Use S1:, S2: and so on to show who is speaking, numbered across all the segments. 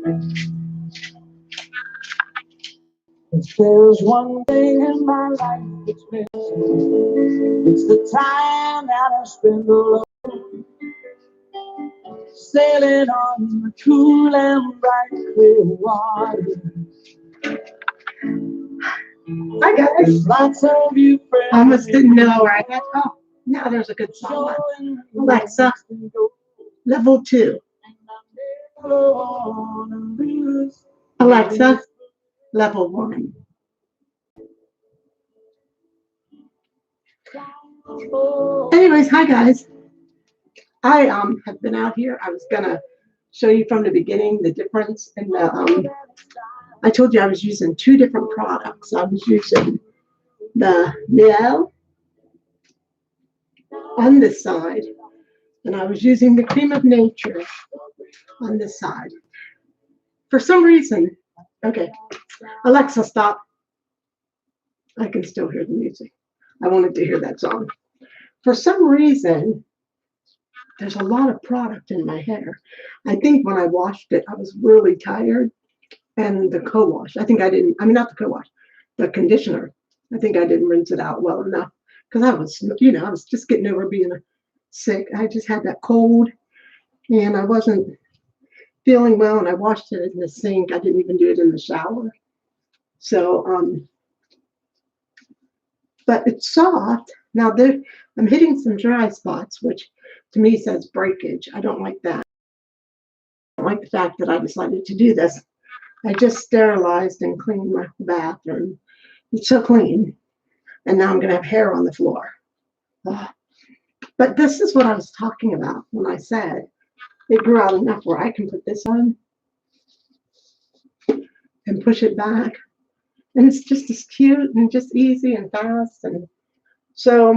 S1: If there's one thing in my life that's missing, it's the time that I spend alone, sailing on the cool and bright clear water.
S2: Hi guys.
S1: There's lots of you friends.
S2: I almost didn't know where I got. Oh, now there's a good song. Alexa, level 2. Alexa, level 1. Anyways, hi guys. I have been out here. I was gonna show you from the beginning the difference in the I told you I was using 2 different products. I was using the Miel on this side, and I was using the Cream of Nature on this side. For some reason, okay, Alexa, stop. I can still hear the music. I wanted to hear that song. For some reason, there's a lot of product in my hair. I think when I washed it, I was really tired. And the co-wash, I think I didn't, I mean, not the co-wash, the conditioner, I think I didn't rinse it out well enough because I was, I was just getting over being sick. I just had that cold and I wasn't feeling well, and I washed it in the sink. I didn't even do it in the shower. So, but it's soft. Now I'm hitting some dry spots, which to me says breakage. I don't like that. I don't like the fact that I decided to do this. I just sterilized and cleaned my bathroom. It's so clean. And now I'm going to have hair on the floor. But this is what I was talking about when I said it grew out enough where I can put this on and push it back. And it's just as cute and just easy and fast. And so,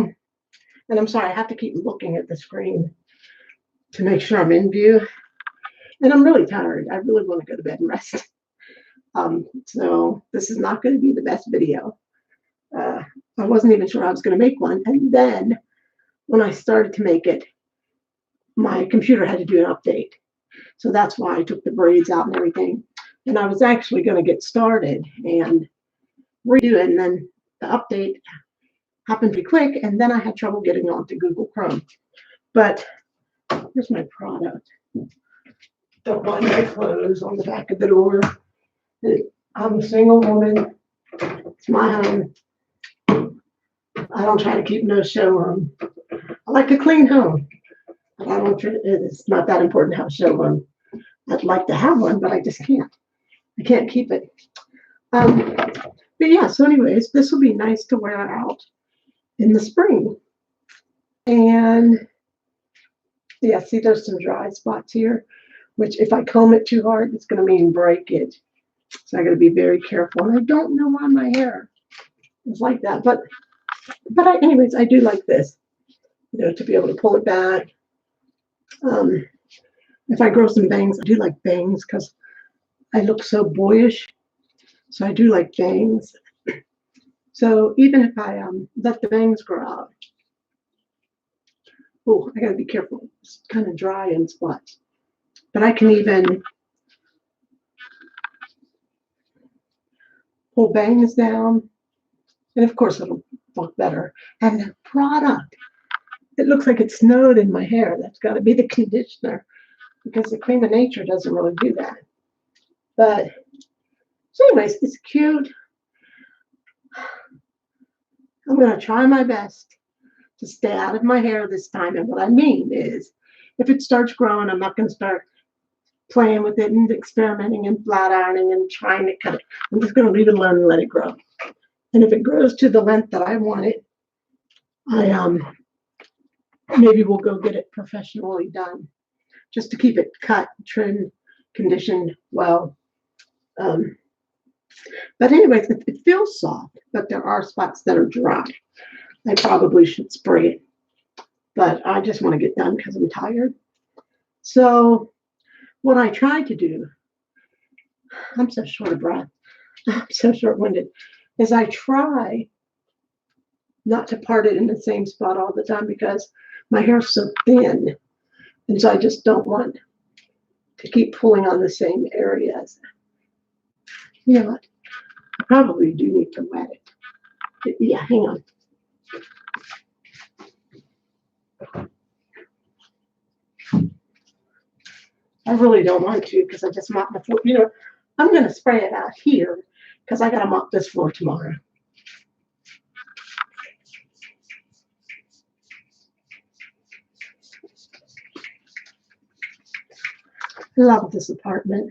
S2: and I'm sorry, I have to keep looking at the screen to make sure I'm in view. And I'm really tired. I really want to go to bed and rest. So this is not going to be the best video. I wasn't even sure I was going to make one. And then when I started to make it, my computer had to do an update. So that's why I took the braids out and everything. And I was actually going to get started and redo it. And then the update happened to be quick. And then I had trouble getting onto Google Chrome. But here's my product. Don't mind my clothes on the back of the door. I'm a single woman. It's my home. I don't try to keep no showroom. I like a clean home. But I don't. It's not that important to have a showroom. I'd like to have one, but I just can't. I can't keep it. But yeah. So, anyways, this will be nice to wear out in the spring. And yeah, see, there's some dry spots here, which if I comb it too hard, it's going to mean breakage. So I got to be very careful. And I don't know why my hair is like that, but anyways, I do like this, to be able to pull it back. If I grow some bangs, I do like bangs because I look so boyish. So I do like bangs. So even if I let the bangs grow out, oh, I got to be careful. It's kind of dry in spots, but I can even pull bangs down, and of course it'll look better. And the product, it looks like it snowed in my hair. That's got to be the conditioner because the Cream of Nature doesn't really do that. But so anyways, it's cute. I'm going to try my best to stay out of my hair this time. And what I mean is, if it starts growing, I'm not going to start playing with it and experimenting and flat ironing and trying to cut it. I'm just going to leave it alone and let it grow. And if it grows to the length that I want it, I maybe we'll go get it professionally done, just to keep it cut, trimmed, conditioned well. But anyways, it feels soft, but there are spots that are dry. I probably should spray it, but I just want to get done because I'm tired. So what I try to do, I'm so short of breath, I'm so short-winded, is I try not to part it in the same spot all the time because my hair's so thin. And so I just don't want to keep pulling on the same areas. You know what? I probably do need to wet it. Yeah, hang on. I really don't want to because I just mopped the floor. You know, I'm going to spray it out here because I got to mop this floor tomorrow. I love this apartment.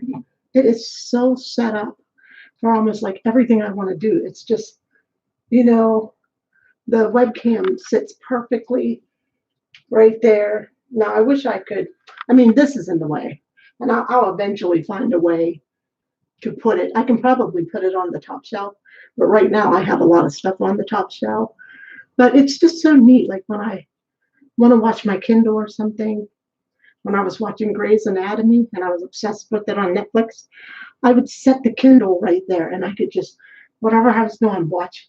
S2: It is so set up for almost like everything I want to do. It's just, you know, the webcam sits perfectly right there. Now, I wish I could. I mean, this is in the way, and I'll eventually find a way to put it. I can probably put it on the top shelf, but right now I have a lot of stuff on the top shelf. But it's just so neat. Like when I want to watch my Kindle or something, when I was watching Grey's Anatomy and I was obsessed with it on Netflix, I would set the Kindle right there and I could just, whatever I was doing, watch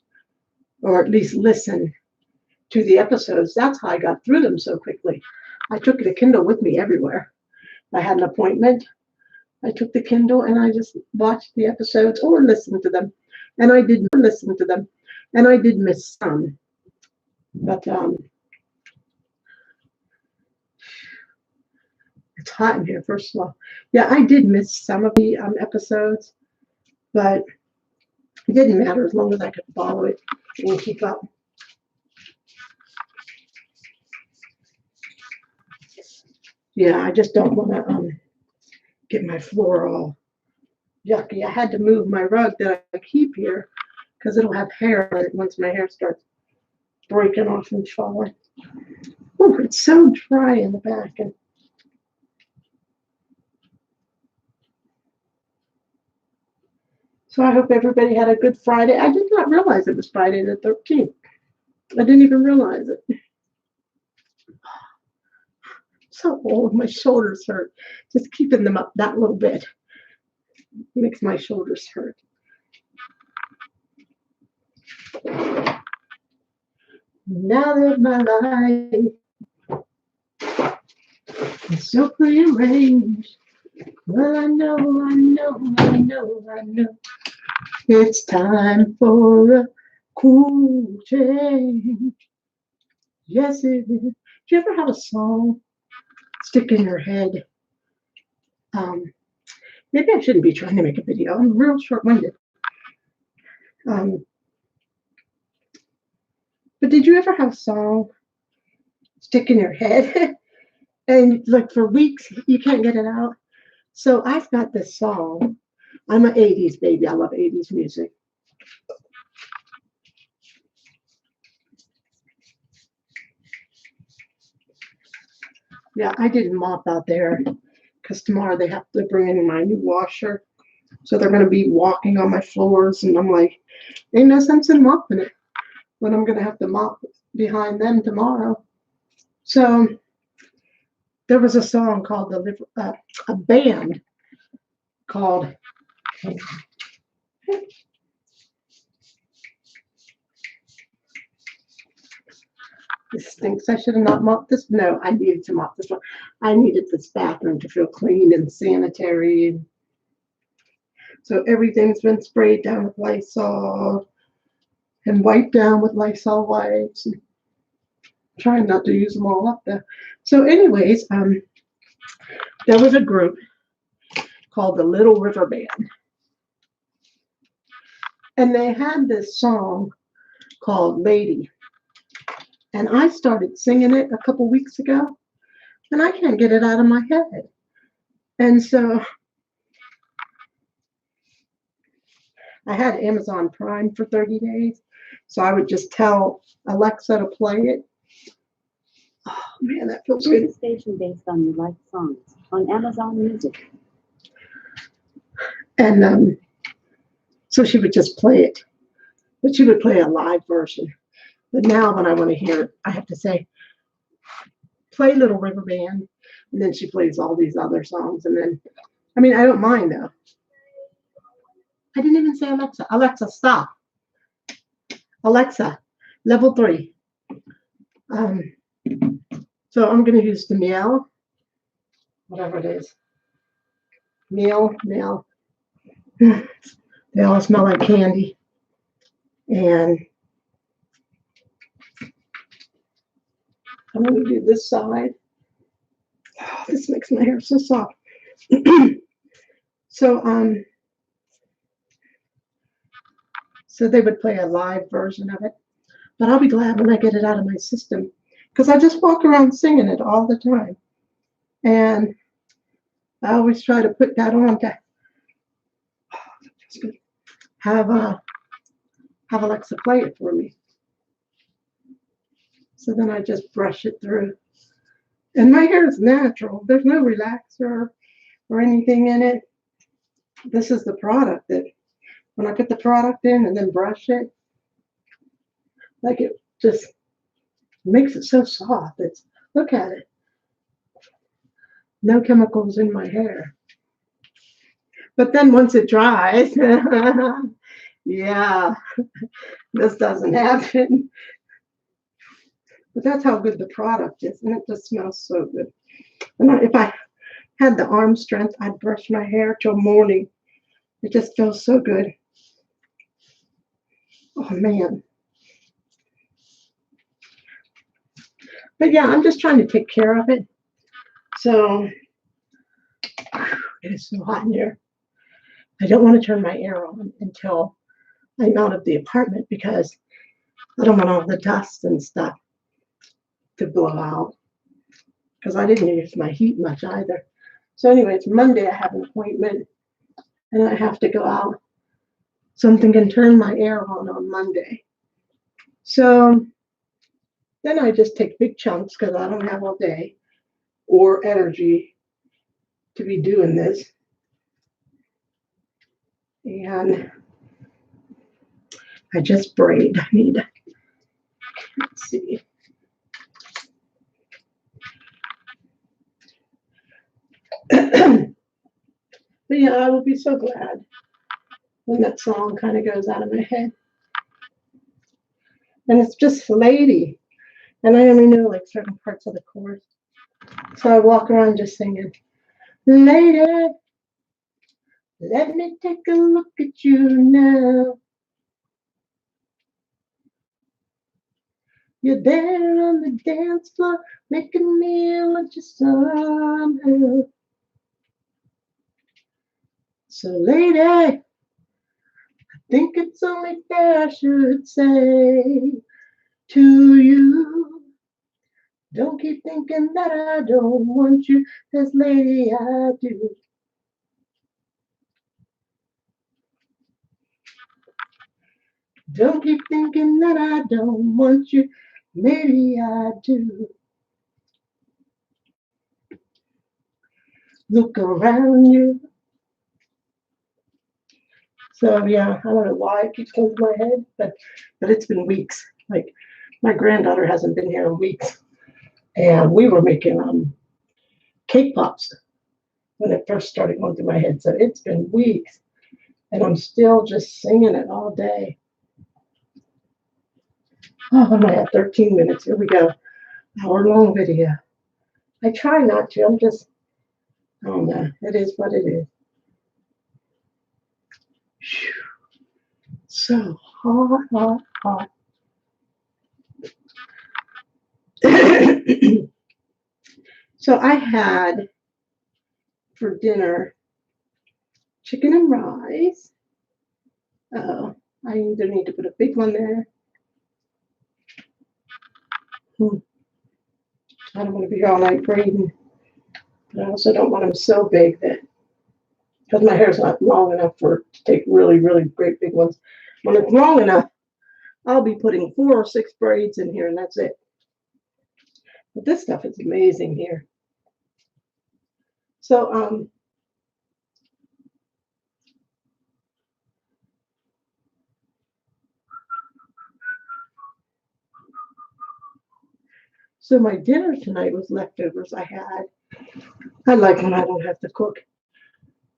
S2: or at least listen to the episodes. That's how I got through them so quickly. I took the Kindle with me everywhere. I had an appointment. I took the Kindle and I just watched the episodes or listened to them. And I did listen to them. And I did miss some. But it's hot in here, first of all. Yeah, I did miss some of the episodes, but it didn't matter as long as I could follow it and keep up. Yeah, I just don't want to get my floor all yucky. I had to move my rug that I keep here because it'll have hair on it once my hair starts breaking off and falling. Oh, it's so dry in the back. And so I hope everybody had a good Friday. I did not realize it was Friday the 13th. I didn't even realize it. So old, my shoulders hurt. Just keeping them up that little bit makes my shoulders hurt. Now that my life is so prearranged, well, I know, it's time for a cool change. Yes, it is. Do you ever have a song stick in your head? Maybe I shouldn't be trying to make a video. I'm real short-winded. But did you ever have a song stick in your head and like for weeks you can't get it out? So I've got this song. I'm an 80s baby. I love 80s music. Yeah, I didn't mop out there because tomorrow they have to bring in my new washer. So they're going to be walking on my floors. And I'm like, ain't no sense in mopping it when I'm going to have to mop behind them tomorrow. So there was a song called a band called This stinks. I should have not mopped this. No, I needed to mop this one. I needed this bathroom to feel clean and sanitary. So everything's been sprayed down with Lysol and wiped down with Lysol wipes. And trying not to use them all up there. So anyways, there was a group called the Little River Band. And they had this song called Lady. And I started singing it a couple weeks ago, and I can't get it out of my head. And so I had Amazon Prime for 30 days, so I would just tell Alexa to play it. Oh, man, that feels good.
S3: Choose a station based on your liked songs on Amazon Music.
S2: And so she would just play it, but she would play a live version. But now when I want to hear it, I have to say, play Little River Band. And then she plays all these other songs. And then, I mean, I don't mind though. I didn't even say Alexa. Alexa, stop. Alexa, level 3. So I'm going to use the meow, whatever it is. meal. They all smell like candy. And I'm going to do this side. Oh, this makes my hair so soft. So so they would play a live version of it, but I'll be glad when I get it out of my system because I just walk around singing it all the time, and I always try to put that on to have Alexa play it for me. So then I just brush it through, and my hair is natural. There's no relaxer or anything in it. This is the product that when I put the product in and then brush it, like it just makes it so soft. Look at it. No chemicals in my hair. But then once it dries, yeah, this doesn't happen. But that's how good the product is, and it just smells so good. And if I had the arm strength, I'd brush my hair till morning. It just feels so good. Oh man. But yeah, I'm just trying to take care of it. So it is so hot in here. I don't want to turn my air on until I'm out of the apartment because I don't want all the dust and stuff to blow out. Because I didn't use my heat much either. So anyway, it's Monday. I have an appointment and I have to go out. Something can turn my air on Monday. So then I just take big chunks because I don't have all day or energy to be doing this. And I just braid. Let's see. But yeah, I will be so glad when that song kind of goes out of my head. And it's just Lady. And I only know like certain parts of the chorus. So I walk around just singing, Lady, let me take a look at you now. You're there on the dance floor, making me want you somehow. So lady, I think it's only fair I should say to you, don't keep thinking that I don't want you, 'cause lady, I do. Don't keep thinking that I don't want you, maybe I do. Look around you. So yeah, I don't know why it keeps going to my head, but it's been weeks. Like my granddaughter hasn't been here in weeks, and we were making cake pops when it first started going through my head. So it's been weeks, and I'm still just singing it all day. Oh, I'm at 13 minutes. Here we go. Hour-long video. I try not to. I don't know. It is what it is. So hot. So I had for dinner chicken and rice. I either need to put a big one there. I don't want to be all night braiding, but I also don't want them so big that, because my hair's not long enough to take really, really great big ones. When it's long enough, I'll be putting 4 or 6 braids in here, and that's it. But this stuff is amazing here. So so my dinner tonight was leftovers I like when I don't have to cook.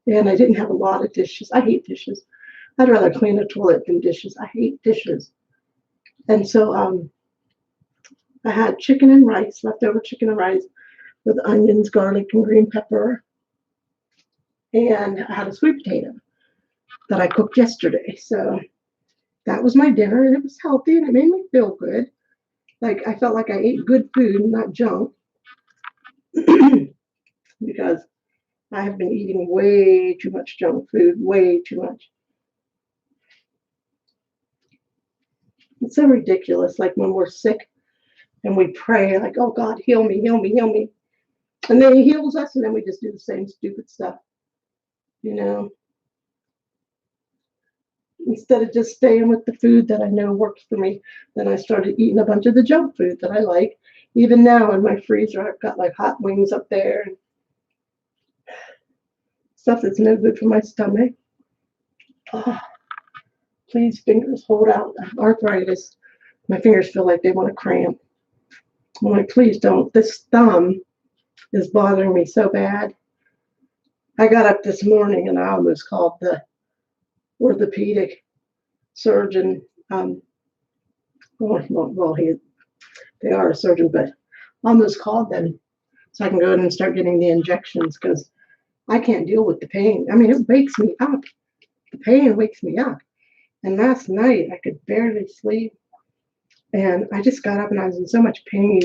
S2: And I didn't have a lot of dishes. I hate dishes. I'd rather clean a toilet than dishes. I hate dishes. And so I had chicken and rice, leftover chicken and rice with onions, garlic, and green pepper. and I had a sweet potato that I cooked yesterday. So that was my dinner, and it was healthy, and it made me feel good. Like I felt like I ate good food, not junk, because I have been eating way too much junk food, way too much. It's so ridiculous. Like when we're sick and we pray, like, oh God, heal me, heal me, heal me. And then he heals us, and then we just do the same stupid stuff, you know, instead of just staying with the food that I know works for me. Then I started eating a bunch of the junk food that I like. Even now in my freezer, I've got like hot wings up there and stuff that's no good for my stomach. Oh, please, fingers, hold out. I have arthritis. My fingers feel like they want to cramp. I'm like, please don't. This thumb is bothering me so bad. I got up this morning and I almost called the orthopedic surgeon. Well, they are a surgeon, but I almost called them so I can go in and start getting the injections because I can't deal with the pain. I mean, it wakes me up. The pain wakes me up. And last night I could barely sleep. And I just got up and I was in so much pain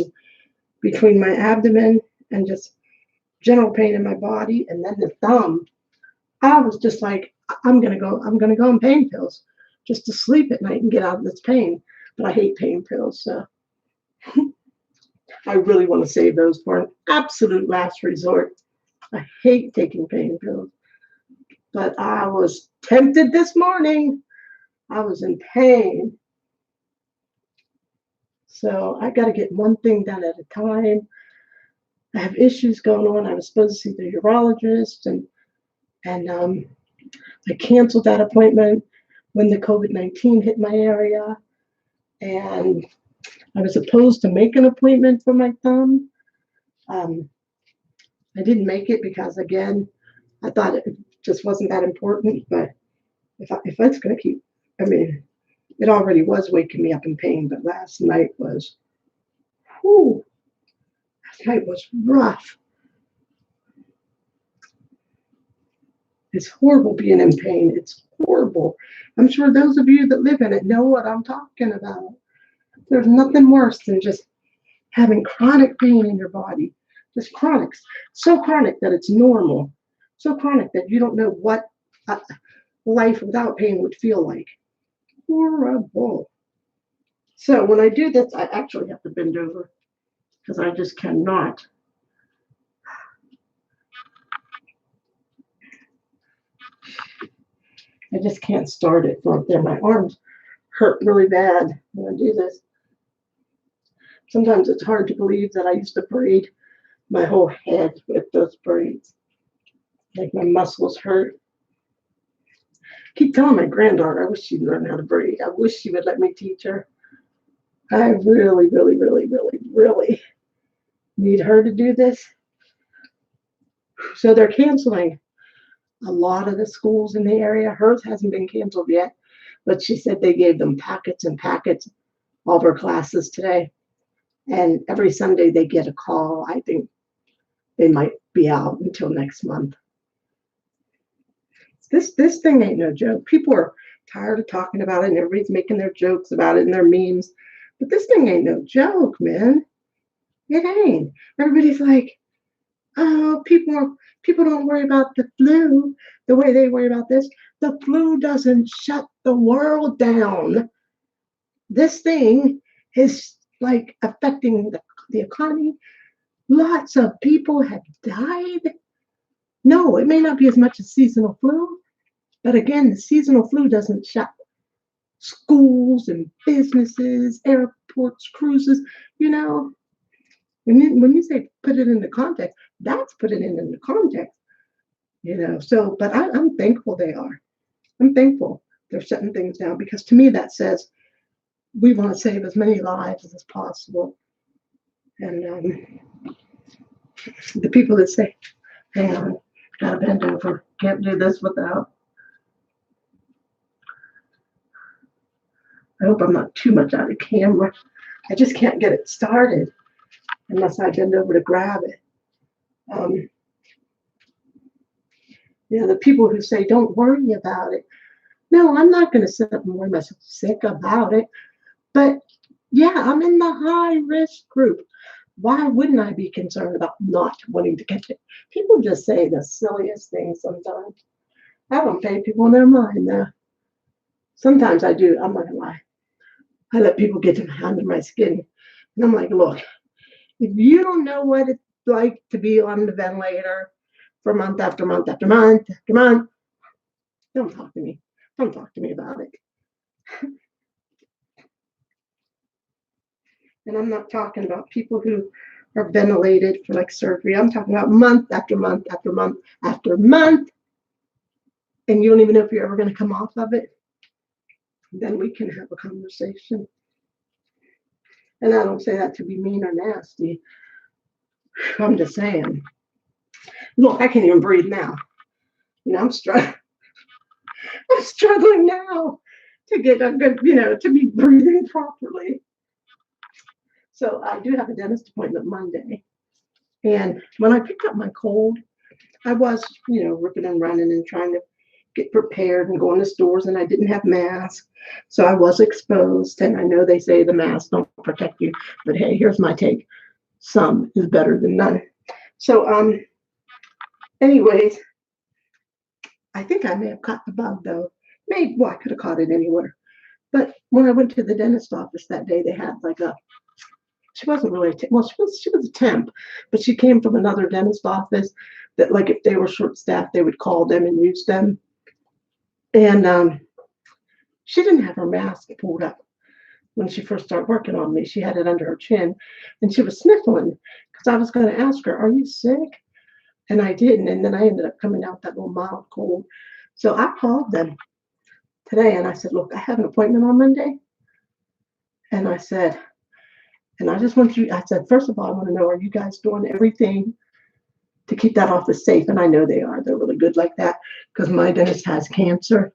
S2: between my abdomen and just general pain in my body. And then the thumb, I was just like, I'm going to go on pain pills just to sleep at night and get out of this pain. But I hate pain pills. So I really want to save those for an absolute last resort. I hate taking pain pills. But I was tempted this morning. I was in pain. So I got to get one thing done at a time. I have issues going on. I was supposed to see the urologist, and I canceled that appointment when the COVID-19 hit my area. And I was supposed to make an appointment for my thumb. I didn't make it because, again, I thought it just wasn't that important. But if it's going to keep, I mean, it already was waking me up in pain, but last night was rough. It's horrible being in pain. It's horrible. I'm sure those of you that live in it know what I'm talking about. There's nothing worse than just having chronic pain in your body. Just chronic. So chronic that it's normal. So chronic that you don't know what life without pain would feel like. Horrible. So when I do this, I actually have to bend over because I just cannot. I just can't start it from up there. My arms hurt really bad when I do this. Sometimes it's hard to believe that I used to braid my whole head with those braids. Like my muscles hurt. Keep telling my granddaughter, I wish she'd learn how to braid. I wish she would let me teach her. I really, really, really, really, really need her to do this. So they're canceling a lot of the schools in the area. Hers hasn't been canceled yet, but she said they gave them packets and packets of her classes today. And every Sunday they get a call. I think they might be out until next month. This thing ain't no joke. People are tired of talking about it, and everybody's making their jokes about it and their memes. But this thing ain't no joke, man. It ain't. Everybody's like, oh, people don't worry about the flu the way they worry about this. The flu doesn't shut the world down. This thing is like affecting the economy. Lots of people have died. No, it may not be as much as seasonal flu, but again, the seasonal flu doesn't shut schools and businesses, airports, cruises. You know, when you say put it into context, that's putting it into context. You know, so, but I'm thankful they are. I'm thankful they're shutting things down because to me that says we want to save as many lives as possible. And the people that say, hang on, gotta bend over, can't do this without. I hope I'm not too much out of camera. I just can't get it started unless I bend over to grab it. The people who say, don't worry about it. No, I'm not going to sit up and worry myself sick about it. But yeah, I'm in the high risk group. Why wouldn't I be concerned about not wanting to catch it? People just say the silliest things sometimes. I don't pay people their mind though. Sometimes I do. I'm not going to lie. I let people get under my skin. And I'm like, look, if you don't know what it's like to be on the ventilator for month after month after month after month, don't talk to me. Don't talk to me about it. And I'm not talking about people who are ventilated for like surgery. I'm talking about month after month after month after month. And you don't even know if you're ever going to come off of it. Then we can have a conversation. And I don't say that to be mean or nasty. I'm just saying. Look, I can't even breathe now. I'm struggling. I'm struggling now to get a good, to be breathing properly. So I do have a dentist appointment Monday. And when I picked up my cold, I was, ripping and running and trying to get prepared and going to stores, and I didn't have masks. So I was exposed. And I know they say the masks don't protect you, but hey, here's my take. Some is better than none. So, anyways, I think I may have caught the bug though. Maybe, I could have caught it anywhere. But when I went to the dentist office that day, they had like she wasn't really, she was a temp, but she came from another dentist office that like if they were short staffed, they would call them and use them. And she didn't have her mask pulled up when she first started working on me. She had it under her chin and she was sniffling because I was going to ask her, are you sick? And I didn't. And then I ended up coming out that little mild cold. So I called them today and I said, look, I have an appointment on Monday. And I said, and I just want you, I said, first of all, I want to know, are you guys doing everything to keep that office safe? And I know they are. They're really good like that because my dentist has cancer.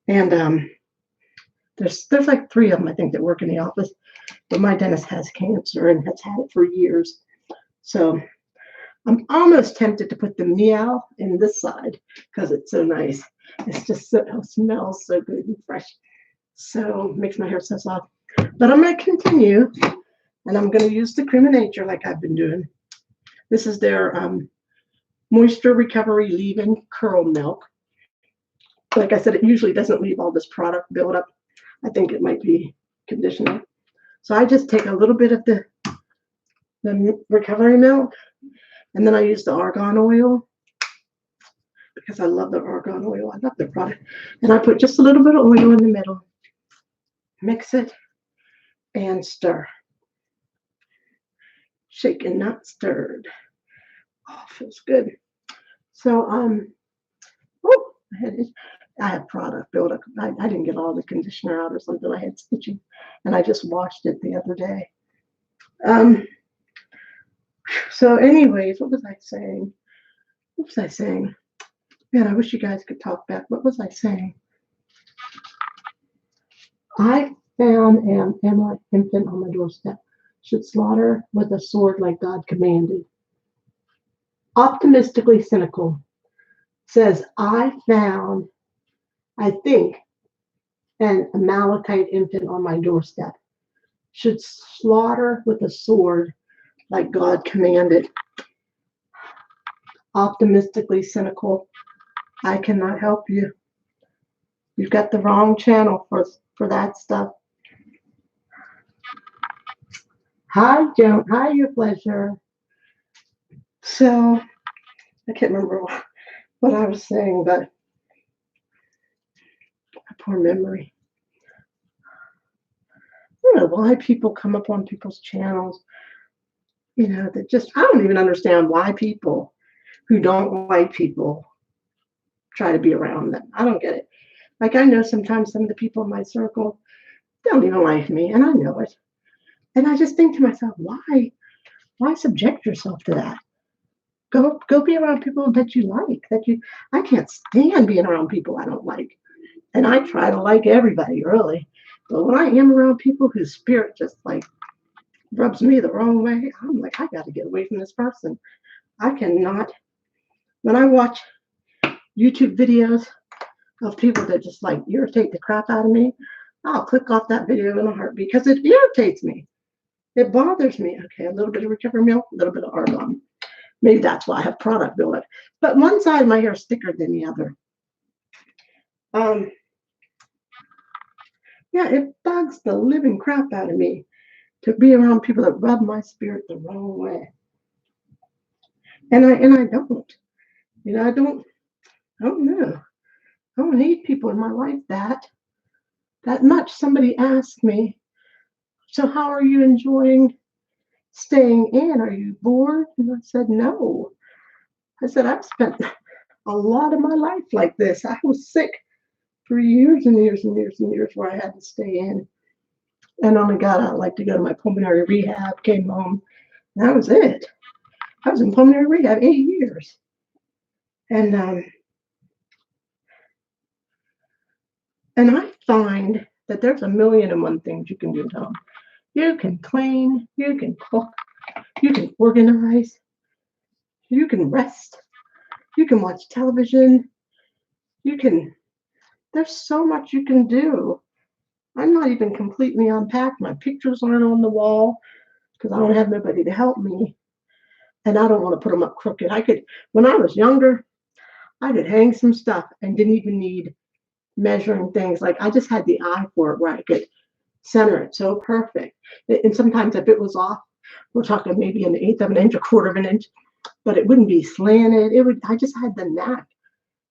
S2: And there's like 3 of them, I think, that work in the office. But my dentist has cancer and has had it for years. So I'm almost tempted to put the meow in this side because it's so nice. It's just it smells so good and fresh. So makes my hair so soft. But I'm going to continue. And I'm going to use the Cream of Nature like I've been doing. This is their Moisture Recovery Leave-In Curl Milk. Like I said, it usually doesn't leave all this product buildup. I think it might be conditioner. So I just take a little bit of the recovery milk, and then I use the argan oil because I love the argan oil. I love the product. And I put just a little bit of oil in the middle, mix it, and stir. Shaken, not stirred. Oh, feels good. So, I had product buildup. I didn't get all the conditioner out or something. I had stitching, and I just washed it the other day. So, anyways, what was I saying? Man, I wish you guys could talk back. What was I saying? I found an infant on my doorstep. Should slaughter with a sword like God commanded. Optimistically cynical says, I found, I think, an Amalekite infant on my doorstep. Should slaughter with a sword like God commanded. Optimistically cynical. I cannot help you. You've got the wrong channel for that stuff. Hi, Joan. Hi, your pleasure. So, I can't remember what I was saying, but a poor memory. I don't know why people come up on people's channels, that just, I don't even understand why people who don't like people try to be around them. I don't get it. Like, I know sometimes some of the people in my circle don't even like me, and I know it. And I just think to myself, why subject yourself to that? Go be around people that you like. I can't stand being around people I don't like. And I try to like everybody, really. But when I am around people whose spirit just like rubs me the wrong way, I'm like, I got to get away from this person. I cannot. When I watch YouTube videos of people that just like irritate the crap out of me, I'll click off that video in a heartbeat because it irritates me. It bothers me. Okay, a little bit of recovery milk, a little bit of Arbonne. Maybe that's why I have product buildup. But one side of my hair is thicker than the other. Yeah, it bugs the living crap out of me to be around people that rub my spirit the wrong way. And I don't. You know, I don't know. I don't need people in my life that much. Somebody asked me, so how are you enjoying staying in? Are you bored? And I said, no. I said, I've spent a lot of my life like this. I was sick for years and years and years and years where I had to stay in. And only got out like to go to my pulmonary rehab, came home. And that was it. I was in pulmonary rehab 8 years. And I find that there's a million and one things you can do at home. You can clean, you can cook, you can organize, you can rest, you can watch television, there's so much you can do. I'm not even completely unpacked. My pictures aren't on the wall because I don't have nobody to help me. And I don't want to put them up crooked. When I was younger, I could hang some stuff and didn't even need measuring things. Like I just had the eye for it where I could center it so perfect. And sometimes if it was off, we're talking maybe an eighth of an inch, a quarter of an inch, but it wouldn't be slanted. I just had the knack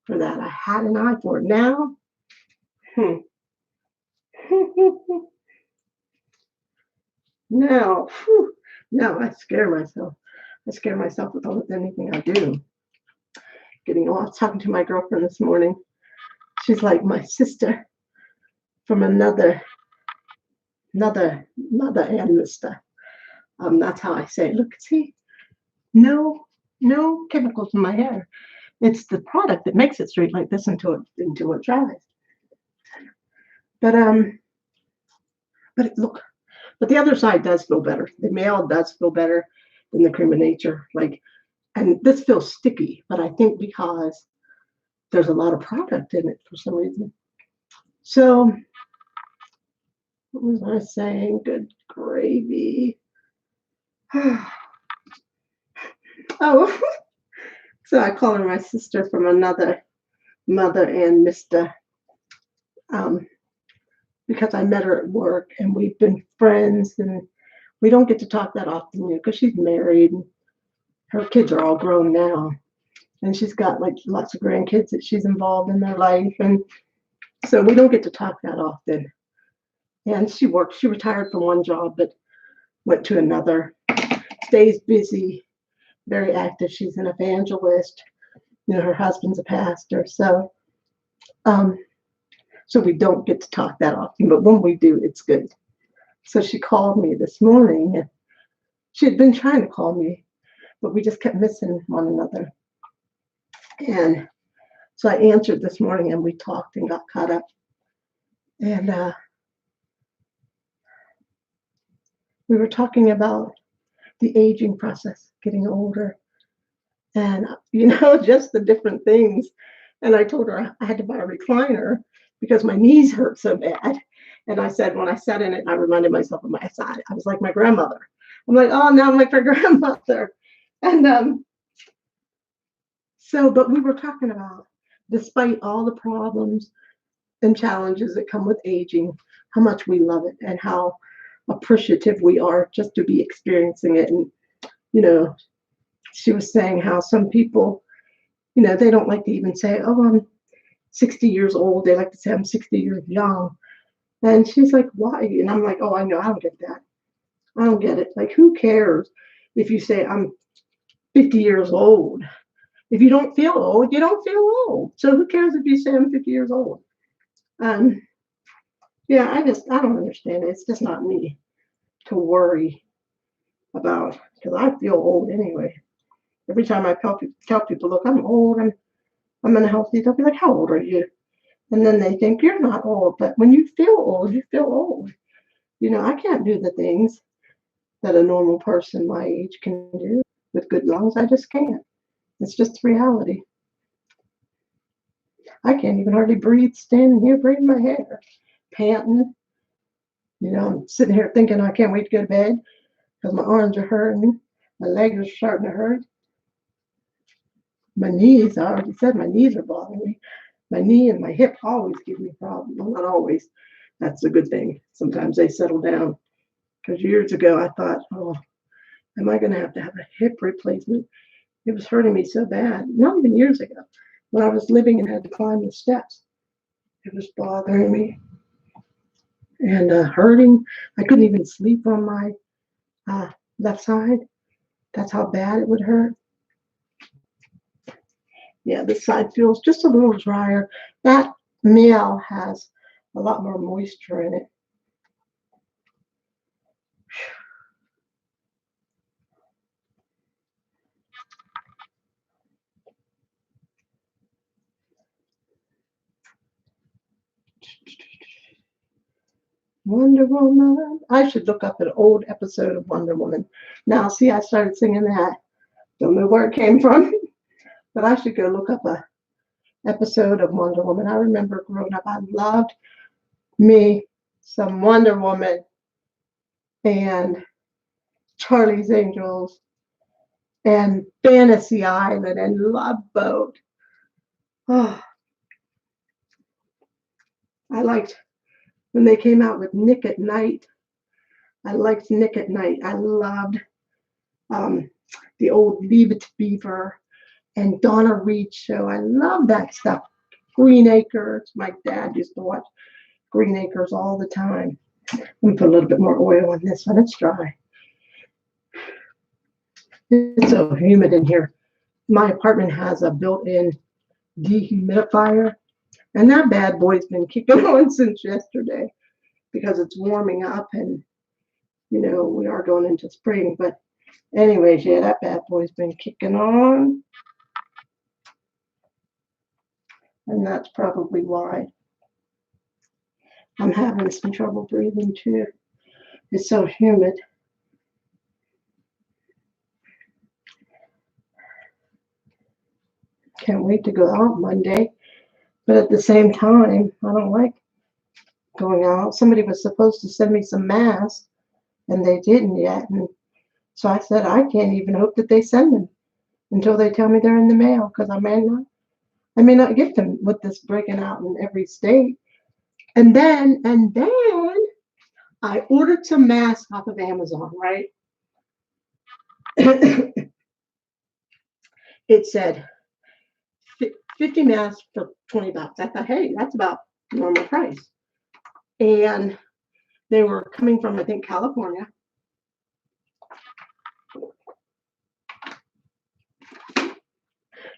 S2: for that. I had an eye for it. Now, now I scare myself. I scare myself with almost anything I do. I was talking to my girlfriend this morning. She's like my sister from another mother and mister. That's how I say, look, see, no chemicals in my hair. It's the product that makes it straight like this until it dries. But the other side does feel better. The male does feel better than the Cream of Nature. And this feels sticky, but I think because there's a lot of product in it for some reason. So what was I saying? Good gravy. Oh, so I call her my sister from another mother and mister. Because I met her at work and we've been friends and we don't get to talk that often because she's married and her kids are all grown now. And she's got like lots of grandkids that she's involved in their life. And so we don't get to talk that often. And she retired from one job, but went to another, stays busy, very active. She's an evangelist. Her husband's a pastor. So we don't get to talk that often, but when we do, it's good. So she called me this morning. And she had been trying to call me, but we just kept missing one another. And so I answered this morning and we talked and got caught up. And we were talking about the aging process, getting older, and just the different things. And I told her I had to buy a recliner because my knees hurt so bad. And I said, when I sat in it, I reminded myself of my side. I was like my grandmother. I'm like, oh, now I'm like my grandmother. And but we were talking about, despite all the problems and challenges that come with aging, how much we love it and how appreciative we are just to be experiencing it. And, she was saying how some people, they don't like to even say, oh, I'm 60 years old. They like to say I'm 60 years young. And she's like, why? And I'm like, oh, I know. I don't get that. I don't get it. Like, who cares if you say I'm 50 years old? If you don't feel old, you don't feel old. So who cares if you say I'm 50 years old? Yeah, I don't understand it. It's just not me to worry about, because I feel old anyway. Every time I tell people, look, I'm old, I'm unhealthy, they'll be like, how old are you? And then they think you're not old. But when you feel old, you feel old. I can't do the things that a normal person my age can do with good lungs. I just can't. It's just reality. I can't even hardly breathe standing here braiding my hair, panting. You know, I'm sitting here thinking I can't wait to go to bed because my arms are hurting, my legs are starting to hurt. My knees, I already said my knees are bothering me. My knee and my hip always give me problems. Well, not always. That's a good thing. Sometimes they settle down. Because years ago I thought, oh, am I going to have a hip replacement? It was hurting me so bad. Not even years ago, when I was living and had to climb the steps. It was bothering me and hurting. I couldn't even sleep on my left side. That's how bad it would hurt. Yeah, this side feels just a little drier. That meal has a lot more moisture in it. Wonder Woman. I should look up an old episode of Wonder Woman. Now, see, I started singing that. Don't know where it came from, but I should go look up a episode of Wonder Woman. I remember growing up, I loved me some Wonder Woman and Charlie's Angels and Fantasy Island and Love Boat. Oh, I liked when they came out with Nick at Night. I liked Nick at Night. I loved the old Leave It to Beaver and Donna Reed show. I love that stuff. Green Acres. My dad used to watch Green Acres all the time. Let me put a little bit more oil on this one. It's dry. It's so humid in here. My apartment has a built-in dehumidifier, and that bad boy's been kicking on since yesterday because it's warming up and, you know, we are going into spring. But anyways, yeah, that bad boy's been kicking on. And that's probably why I'm having some trouble breathing too. It's so humid. Can't wait to go out Monday. But at the same time, I don't like going out. Somebody was supposed to send me some masks and they didn't yet. And so I said, I can't even hope that they send them until they tell me they're in the mail because I may not get them with this breaking out in every state. And then I ordered some masks off of Amazon, right? It said 50 masks for $20. I thought, hey, that's about normal price. And they were coming from, I think, California.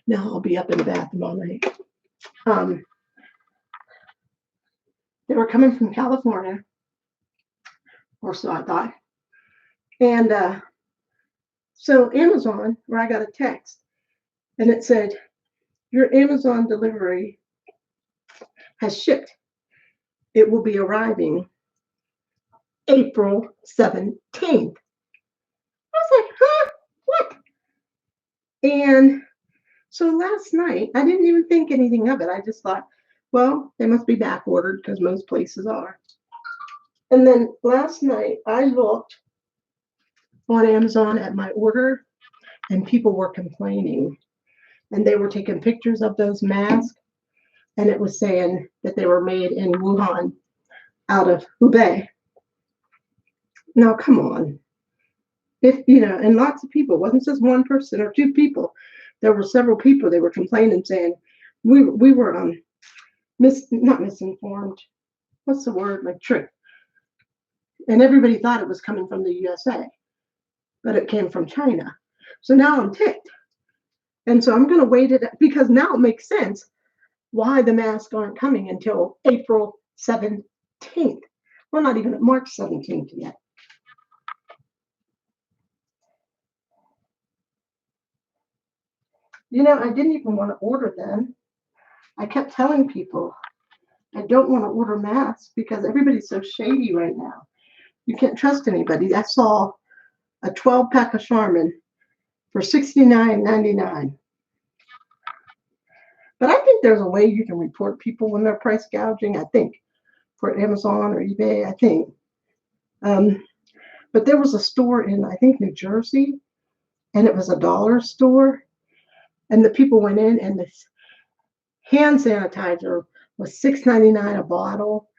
S2: Now I'll be up in the bathroom all night. They were coming from California, or so I thought. And so Amazon, where I got a text, and it said, your Amazon delivery has shipped. It will be arriving April 17th. I was like, huh? What? And so last night, I didn't even think anything of it. I just thought, well, they must be back ordered because most places are. And then last night, I looked on Amazon at my order, and people were complaining. And they were taking pictures of those masks, and it was saying that they were made in Wuhan out of Hubei. Now, come on. If, you know, and lots of people, it wasn't just one person or two people. There were several people, they were complaining, saying we were not misinformed. What's the word? Like tricked. And everybody thought it was coming from the USA, but it came from China. So now I'm ticked. And so I'm going to wait it because now it makes sense why the masks aren't coming until April 17th. We're not even at March 17th yet. You know, I didn't even want to order them. I kept telling people I don't want to order masks because everybody's so shady right now. You can't trust anybody. I saw a 12-pack of Charmin for $69.99. But I think think there's a way you can report people when they're price gouging, I think, for Amazon or eBay, I think. But there was a store in, I think, New Jersey, and it was a dollar store. And the people went in, and this hand sanitizer was $6.99 a bottle.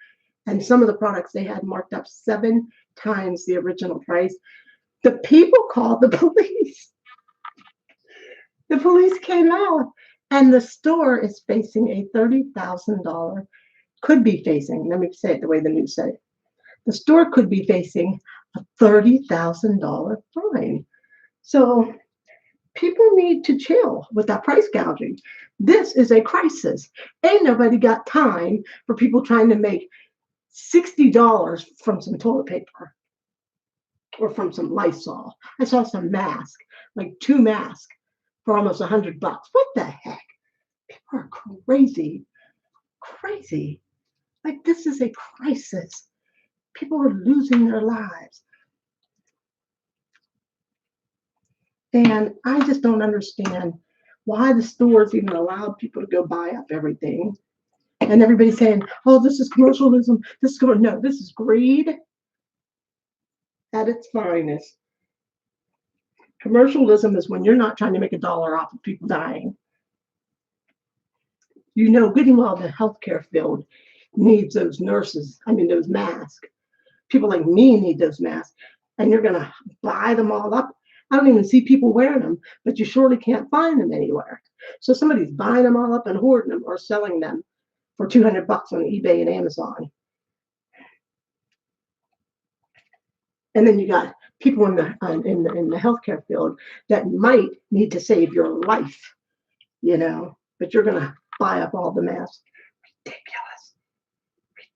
S2: And some of the products they had marked up 7 times the original price. The people called the police. The police came out, and the store is facing a $30,000, could be facing, let me say it the way the news said it. The store could be facing a $30,000 fine. So people need to chill with that price gouging. This is a crisis. Ain't nobody got time for people trying to make $60 from some toilet paper or from some Lysol. I saw some masks, like 2 masks for almost $100. What the heck? People are crazy. Crazy. Like, this is a crisis. People are losing their lives. And I just don't understand why the stores even allowed people to go buy up everything. And everybody's saying, oh, this is commercialism. This is going, no, this is greed at its finest. Commercialism is when you're not trying to make $1 off of people dying. You know good and well the healthcare field needs those nurses, those masks. People like me need those masks. And you're going to buy them all up. I don't even see people wearing them, but you surely can't find them anywhere. So somebody's buying them all up and hoarding them or selling them for $200 on eBay and Amazon. And then you got people in the healthcare field that might need to save your life, but you're going to buy up all the masks.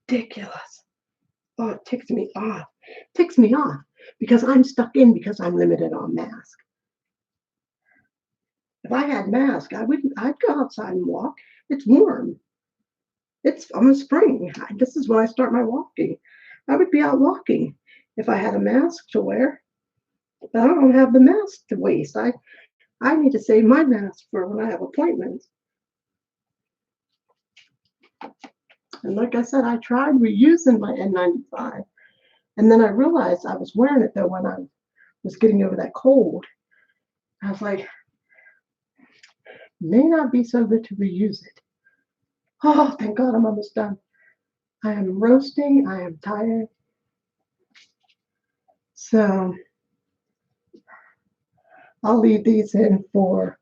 S2: Ridiculous. Oh, it ticks me off. Ticks me off because I'm stuck in because I'm limited on masks. If I had masks, I'd go outside and walk. It's warm. It's almost spring. This is when I start my walking. I would be out walking if I had a mask to wear. But I don't have the mask to waste. I need to save my mask for when I have appointments. And like I said, I tried reusing my N95. And then I realized I was wearing it, though, when I was getting over that cold. I was like, may not be so good to reuse it. Oh, thank God I'm almost done. I am roasting. I am tired. So I'll leave these in for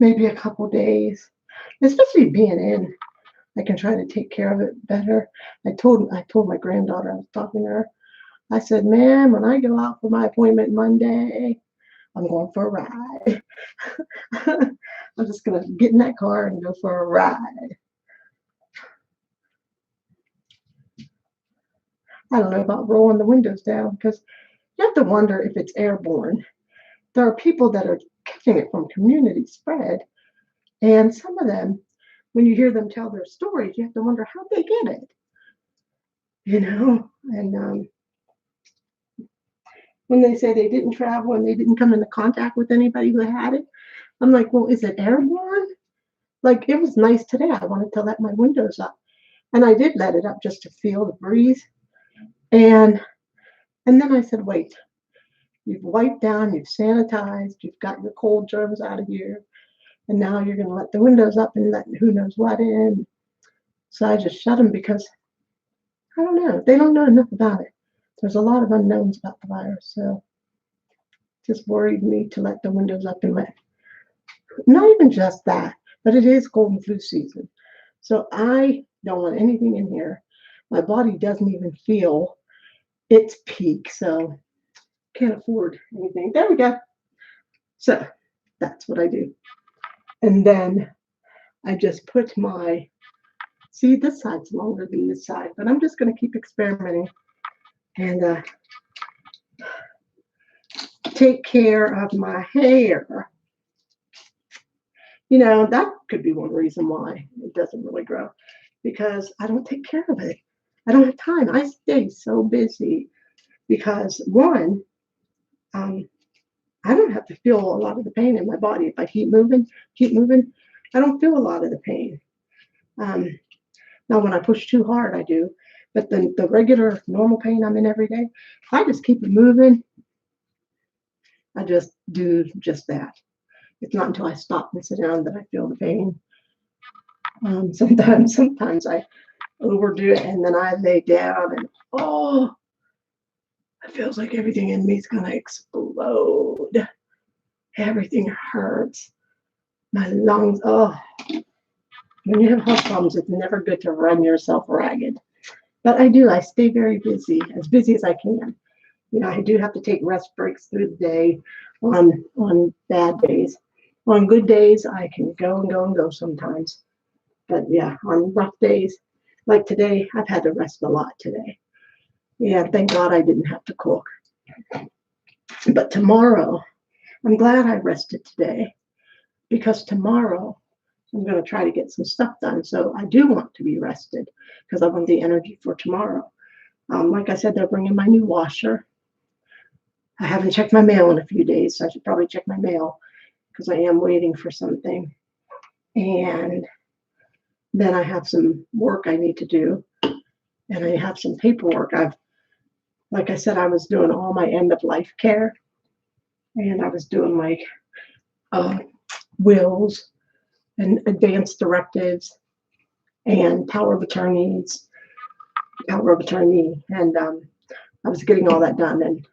S2: maybe a couple days, especially being in. I can try to take care of it better. I told my granddaughter, I was talking to her. I said, "Ma'am, when I go out for my appointment Monday, I'm going for a ride." I'm just going to get in that car and go for a ride. I don't know about rolling the windows down because you have to wonder if it's airborne. There are people that are catching it from community spread, and some of them, when you hear them tell their stories, you have to wonder how they get it, and when they say they didn't travel and they didn't come into contact with anybody who had it, I'm like, well, is it airborne? Like, it was nice today. I wanted to let my windows up, and I did let it up just to feel the breeze, and then I said, wait, you've wiped down, you've sanitized, you've got your cold germs out of here, and now you're going to let the windows up and let who knows what in. So I just shut them because, I don't know, they don't know enough about it. There's a lot of unknowns about the virus, so just worried me to let the windows up and let, not even just that, but it is cold and flu season. So I don't want anything in here. My body doesn't even feel its peak, so can't afford anything. There we go. So that's what I do. And then I just put my, see, this side's longer than this side, but I'm just going to keep experimenting and take care of my hair. That could be one reason why it doesn't really grow, because I don't take care of it. I don't have time. I stay so busy because, one, I don't have to feel a lot of the pain in my body if I keep moving. I don't feel a lot of the pain. Now, when I push too hard, I do. But the regular, normal pain I'm in every day, if I just keep it moving, I just do just that. It's not until I stop and sit down that I feel the pain. Sometimes I overdo it, and then I lay down, and oh, it feels like everything in me is gonna explode. Everything hurts. My lungs, oh. When you have health problems, it's never good to run yourself ragged. But I do. I stay very busy as I can. You know, I do have to take rest breaks through the day on bad days. On good days, I can go and go and go sometimes. But yeah, on rough days, like today, I've had to rest a lot today. Yeah, thank God I didn't have to cook. But tomorrow, I'm glad I rested today because tomorrow I'm going to try to get some stuff done. So I do want to be rested because I want the energy for tomorrow. Like I said, they're bringing my new washer. I haven't checked my mail in a few days, so I should probably check my mail because I am waiting for something. And then I have some work I need to do, and I have some paperwork. Like I said, I was doing all my end of life care, and I was doing like wills and advance directives and power of attorney, and I was getting all that done, and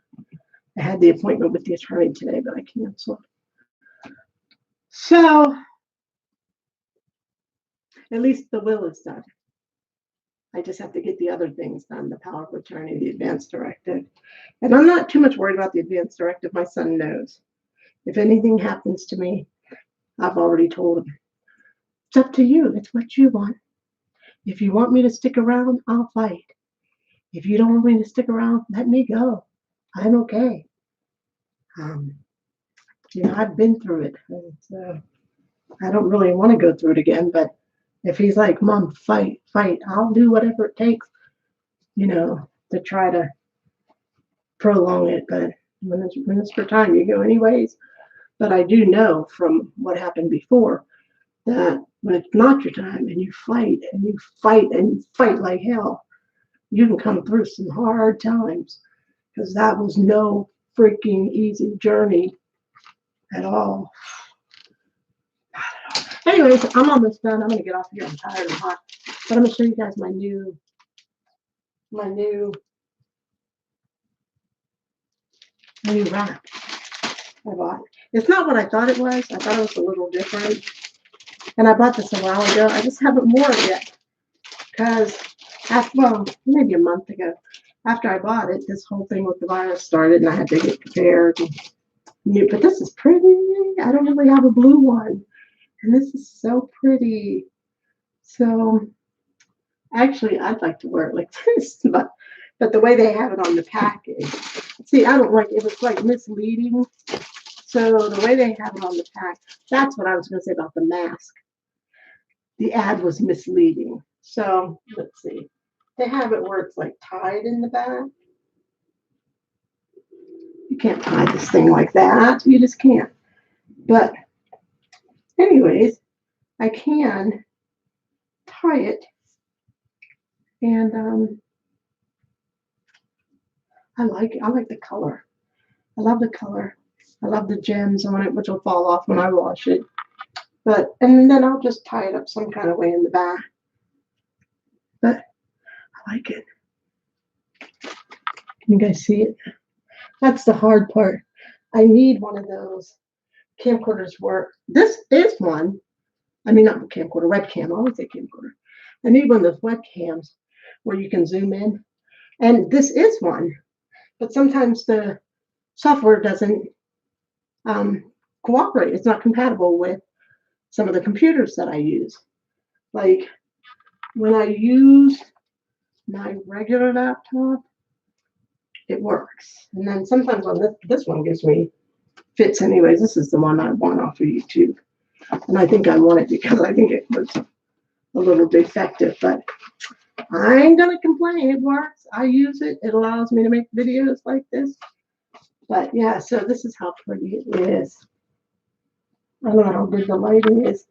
S2: I had the appointment with the attorney today, but I canceled. So at least the will is done. I just have to get the other things done, the power of attorney, the advance directive. And I'm not too much worried about the advance directive. My son knows. If anything happens to me, I've already told him. It's up to you. It's what you want. If you want me to stick around, I'll fight. If you don't want me to stick around, let me go. I'm okay. You know, I've been through it. And, I don't really want to go through it again, but if he's like, Mom, fight, I'll do whatever it takes, you know, to try to prolong it. But when it's for time, you go anyways. But I do know from what happened before that when it's not your time and you fight and you fight and you fight like hell, you can come through some hard times because that was no freaking easy journey at all. Anyways, I'm almost done. I'm gonna get off here. I'm tired and hot. But I'm gonna show you guys my new wrap I bought. It's not what I thought it was. I thought it was a little different. And I bought this a while ago. I just haven't worn it yet. Because maybe a month ago, after I bought it, this whole thing with the virus started and I had to get prepared. But this is pretty. I don't really have a blue one. And this is so pretty. So actually, I'd like to wear it like this, but the way they have it on the package. See, I don't like it. Was like misleading. So the way they have it on the pack, that's what I was going to say about the mask. The ad was misleading. So let's see. They have it where it's like tied in the back. You can't tie this thing like that. You just can't. But anyways, I can tie it. And I like the color. I love the color. I love the gems on it, which will fall off when I wash it. And then I'll just tie it up some kind of way in the back. But I like it. Can you guys see it? That's the hard part. I need one of those camcorders where this is one. I mean, not camcorder, webcam. I always say camcorder. I need one of those webcams where you can zoom in. And this is one. But sometimes the software doesn't cooperate. It's not compatible with some of the computers that I use. Like when I use my regular laptop, it works. And then sometimes on this one gives me fits anyways. This is the one I want off of YouTube. And I think I want it because I think it was a little defective, but I ain't gonna complain. It works. I use it. It allows me to make videos like this. But yeah, so this is how pretty it is. I don't know how good the lighting is.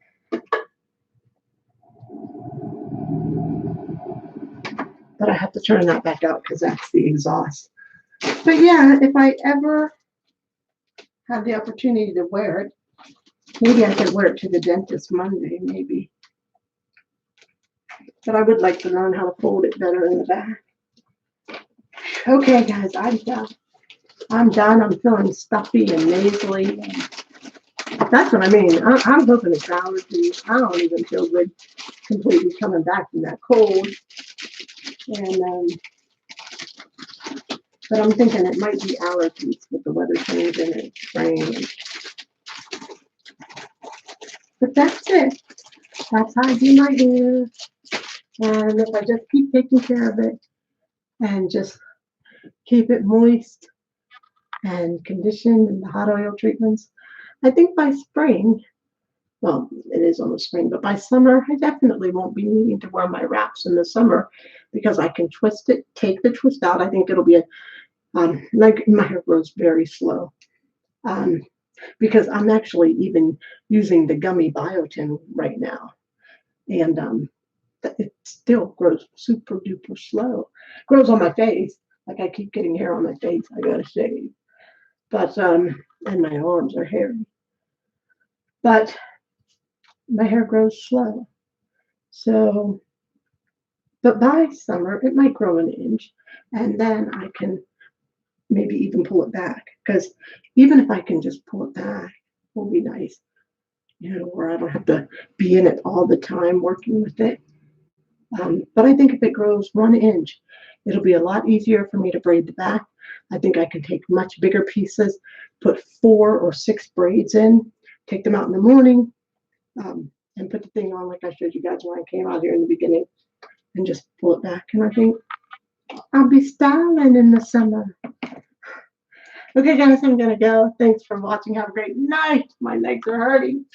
S2: but I have to turn that back out because that's the exhaust. But yeah, if I ever have the opportunity to wear it, maybe I could wear it to the dentist Monday, maybe. But I would like to learn how to fold it better in the back. Okay, guys, I'm done. I'm done. I'm feeling stuffy and nasally. That's what I mean. I'm hoping it's allergies. I don't even feel good completely coming back from that cold. And but I'm thinking it might be allergies with the weather changing and rain. But that's it. That's how I do my hair. And if I just keep taking care of it and just keep it moist and conditioned in the hot oil treatments, I think by spring, well, it is almost spring, but by summer, I definitely won't be needing to wear my wraps in the summer because I can twist it, take the twist out. I think it'll be like my hair grows very slow. Because I'm actually even using the gummy biotin right now. And it still grows super duper slow. Grows on my face. Like I keep getting hair on my face. I gotta shave. But and my arms are hairy. But my hair grows slow. So but by summer it might grow an inch. And then I can maybe even pull it back. Because even if I can just pull it back, will be nice. Where I don't have to be in it all the time working with it. But I think if it grows 1 inch, it'll be a lot easier for me to braid the back. I think I can take much bigger pieces, put 4 or 6 braids in, take them out in the morning, and put the thing on like I showed you guys when I came out here in the beginning, and just pull it back. And I think I'll be styling in the summer. Okay, guys, I'm going to go. Thanks for watching. Have a great night. My legs are hurting.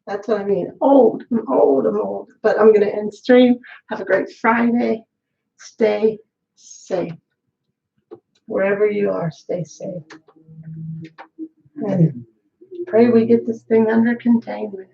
S2: That's what I mean. I'm old. But I'm going to end stream. Have a great Friday. Stay safe. Wherever you are, stay safe. And pray we get this thing under containment.